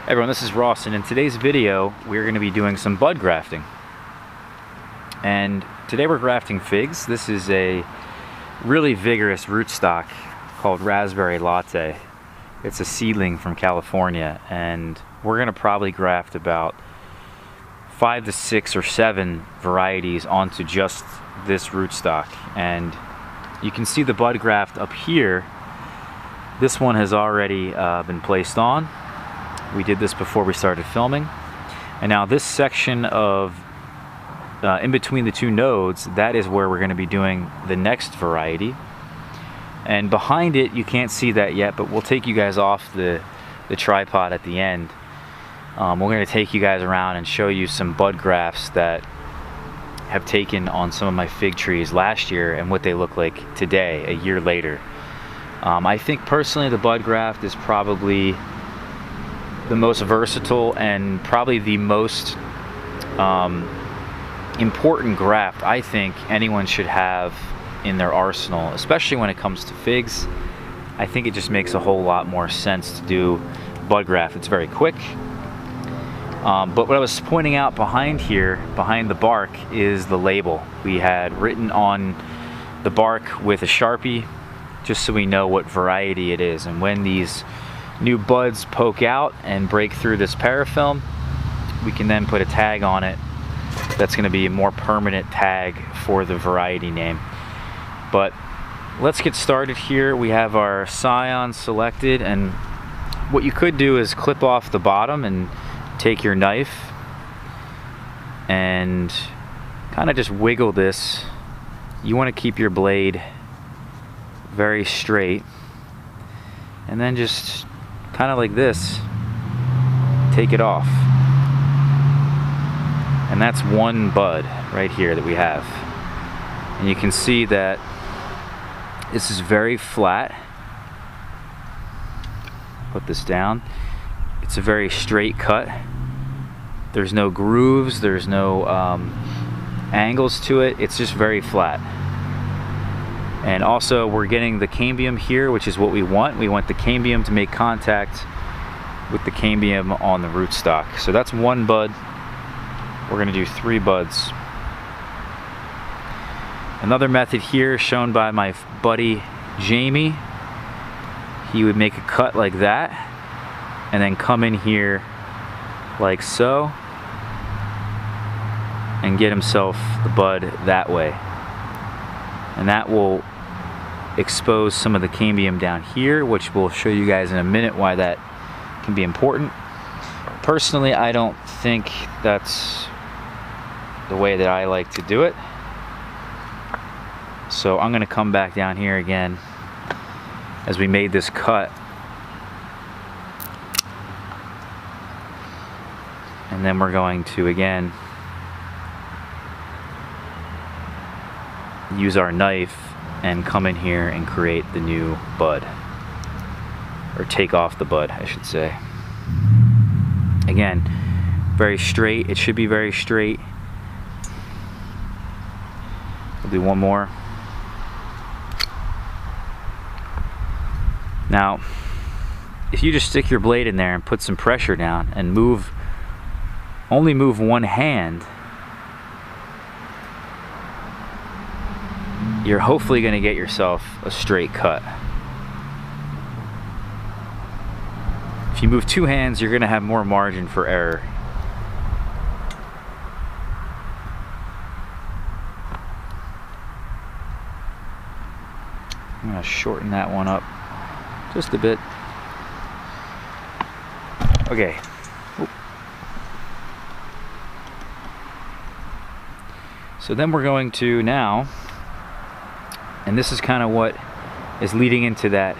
Hey everyone, this is Ross, and in today's video we're going to be doing some bud grafting. And today we're grafting figs. This is a really vigorous rootstock called Raspberry Latte. It's a seedling from California, and we're going to probably graft about 5 to 6 or 7 varieties onto just this rootstock. And you can see the bud graft up here. This one has already been placed on. We did this before we started filming. And now this section of in between the two nodes, that is where we're going to be doing the next variety. And behind it, you can't see that yet, but we'll take you guys off the tripod at the end. We're going to take you guys around and show you some bud grafts that have taken on some of my fig trees last year and what they look like today, a year later. I think personally the bud graft is probably the most versatile and probably the most important graft I think anyone should have in their arsenal, especially when it comes to figs. I think it just makes a whole lot more sense to do bud graft. It's very quick. But what I was pointing out behind here, behind the bark, is the label. We had written on the bark with a Sharpie, just so we know what variety it is. And when these new buds poke out and break through this parafilm, we can then put a tag on it that's going to be a more permanent tag for the variety name. But let's get started here. We have our scion selected, and what you could do is clip off the bottom and take your knife and kind of just wiggle this. You want to keep your blade very straight, and then just kind of like this, take it off. And that's one bud right here that we have. And you can see that this is very flat. Put this down. It's a very straight cut. There's no grooves, there's no angles to it. It's just very flat. And also we're getting the cambium here, which is what we want. We want the cambium to make contact with the cambium on the rootstock. So that's one bud. We're going to do 3 buds. Another method here shown by my buddy Jamie. He would make a cut like that and then come in here like so and get himself the bud that way. And that will expose some of the cambium down here, which we'll show you guys in a minute why that can be important. Personally, I don't think that's the way that I like to do it. So I'm going to come back down here again as we made this cut. And then we're going to again use our knife and come in here and create the new bud, or take off the bud, I should say. Again, very straight. It should be very straight. We'll do one more. Now, if you just stick your blade in there and put some pressure down and only move one hand, you're hopefully going to get yourself a straight cut. If you move 2 hands, you're going to have more margin for error. I'm going to shorten that one up just a bit. Okay. Oop. So then we're going to now, and this is kind of what is leading into that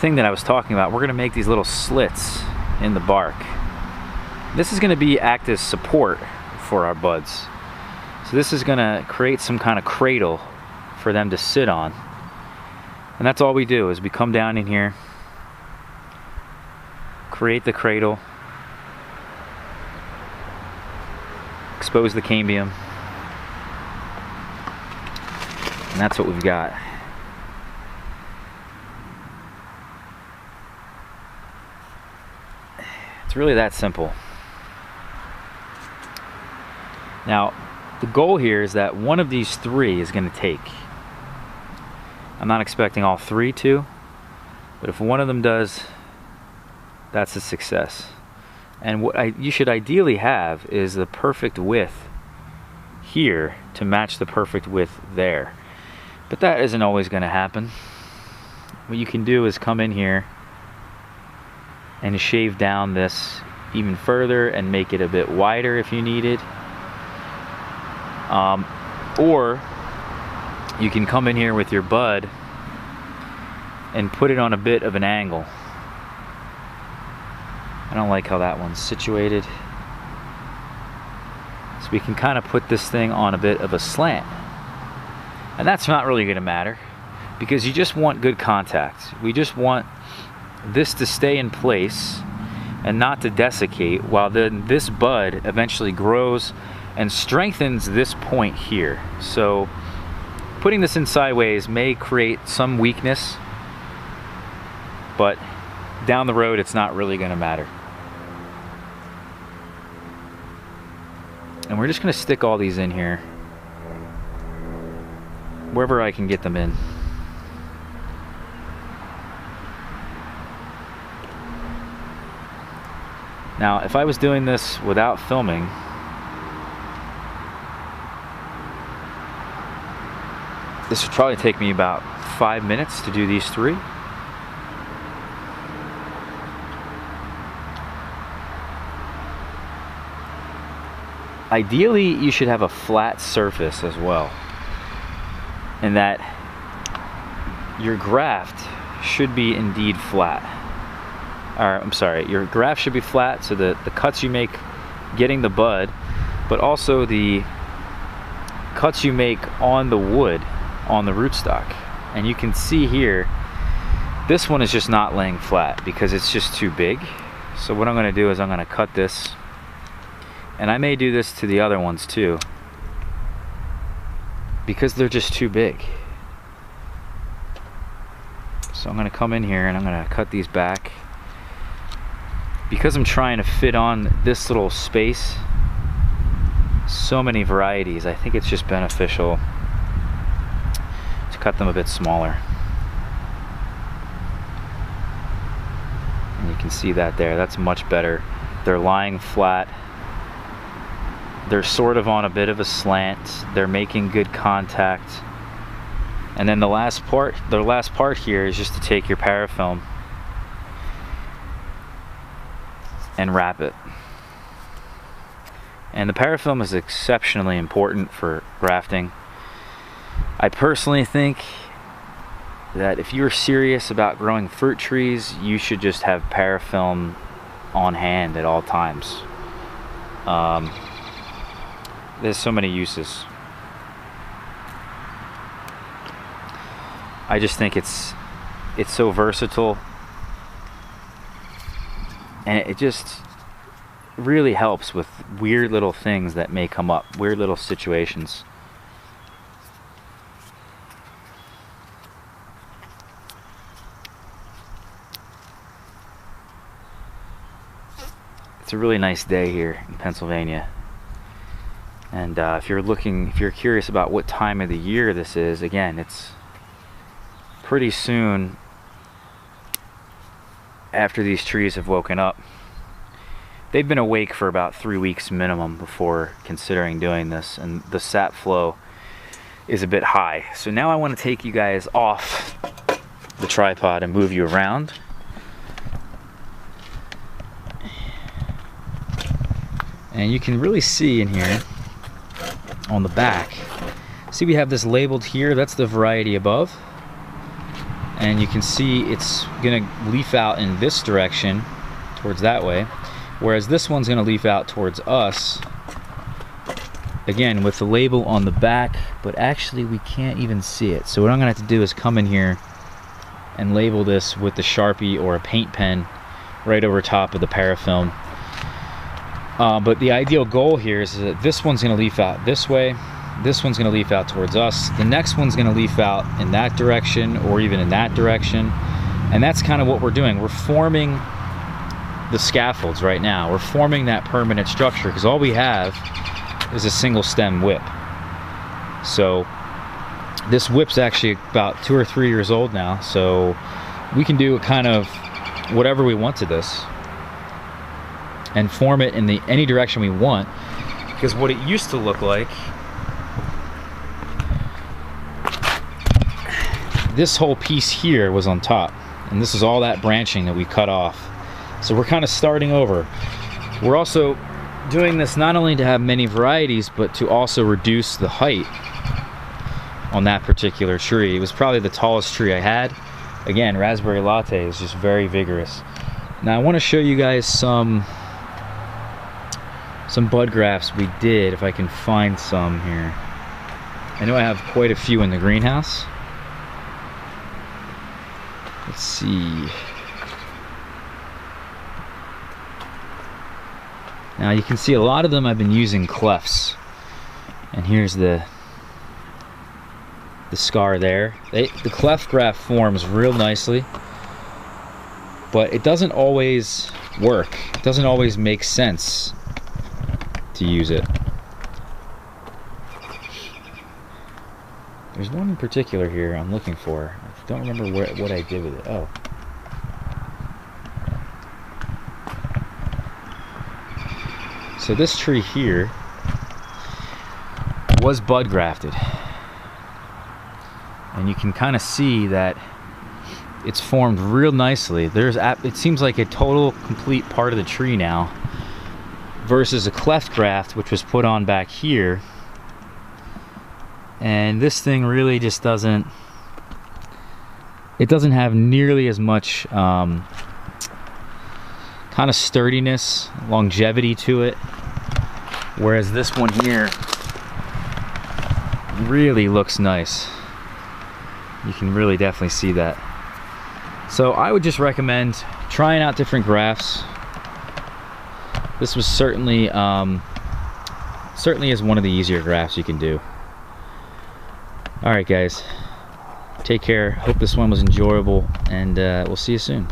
thing that I was talking about. We're going to make these little slits in the bark. This is going to act as support for our buds. So this is going to create some kind of cradle for them to sit on. And that's all we do, is we come down in here, create the cradle, expose the cambium, and that's what we've got. It's really that simple. Now, the goal here is that one of these three is going to take. I'm not expecting all three to, but if one of them does, that's a success. And what you should ideally have is the perfect width here to match the perfect width there. But that isn't always going to happen. What you can do is come in here and shave down this even further and make it a bit wider if you need it. Or you can come in here with your bud and put it on a bit of an angle. I don't like how that one's situated. So we can kind of put this thing on a bit of a slant. And that's not really going to matter because you just want good contact. We just want this to stay in place and not to desiccate, while then this bud eventually grows and strengthens this point here. So putting this in sideways may create some weakness, but down the road it's not really going to matter. And we're just going to stick all these in here wherever I can get them in. Now, if I was doing this without filming, this would probably take me about 5 minutes to do these three. Ideally, you should have a flat surface as well, and that your graft should be indeed flat. Or, I'm sorry, your graft should be flat so that the cuts you make getting the bud, but also the cuts you make on the wood, on the rootstock. And you can see here, this one is just not laying flat because it's just too big. So what I'm going to do is I'm going to cut this, and I may do this to the other ones too, because they're just too big. So I'm going to come in here and I'm going to cut these back. Because I'm trying to fit on this little space, so many varieties, I think it's just beneficial to cut them a bit smaller. And you can see that there, that's much better. They're lying flat. They're sort of on a bit of a slant. They're making good contact. And then the last part here is just to take your parafilm and wrap it. And the parafilm is exceptionally important for grafting. I personally think that if you're serious about growing fruit trees, you should just have parafilm on hand at all times. There's so many uses. I just think it's so versatile, and it just really helps with weird little things that may come up, weird little situations. It's a really nice day here in Pennsylvania. And if you're curious about what time of the year this is, again, it's pretty soon after these trees have woken up. They've been awake for about 3 weeks minimum before considering doing this, and the sap flow is a bit high. So now I want to take you guys off the tripod and move you around. And you can really see in here on the back, see we have this labeled here, that's the variety above, and you can see it's gonna leaf out in this direction towards that way, whereas this one's gonna leaf out towards us, again with the label on the back, but actually we can't even see it. So what I'm gonna have to do is come in here and label this with the Sharpie or a paint pen right over top of the parafilm. But the ideal goal here is that this one's going to leaf out this way, this one's going to leaf out towards us, the next one's going to leaf out in that direction or even in that direction, and that's kind of what we're doing. We're forming the scaffolds right now. We're forming that permanent structure because all we have is a single stem whip. So this whip's actually about 2 or 3 years old now, so we can do kind of whatever we want to this and form it in any direction we want, because what it used to look like, this whole piece here was on top, and this is all that branching that we cut off. So we're kind of starting over. We're also doing this not only to have many varieties, but to also reduce the height on that particular tree. It was probably the tallest tree I had. Again, raspberry latte is just very vigorous. Now I want to show you guys some bud grafts we did, if I can find some here. I know I have quite a few in the greenhouse. Let's see. Now you can see a lot of them I've been using clefts. And here's the scar there. The cleft graft forms real nicely, but it doesn't always work. It doesn't always make sense to use it. There's one in particular here I'm looking for. I don't remember what I did with it. Oh. So this tree here was bud grafted. And you can kind of see that it's formed real nicely. It seems like a total complete part of the tree now, versus a cleft graft which was put on back here. And this thing really just doesn't have nearly as much kind of sturdiness, longevity to it, whereas this one here really looks nice. You can really definitely see that. So I would just recommend trying out different grafts. This was certainly is one of the easier grafts you can do. Alright guys, take care. Hope this one was enjoyable, and we'll see you soon.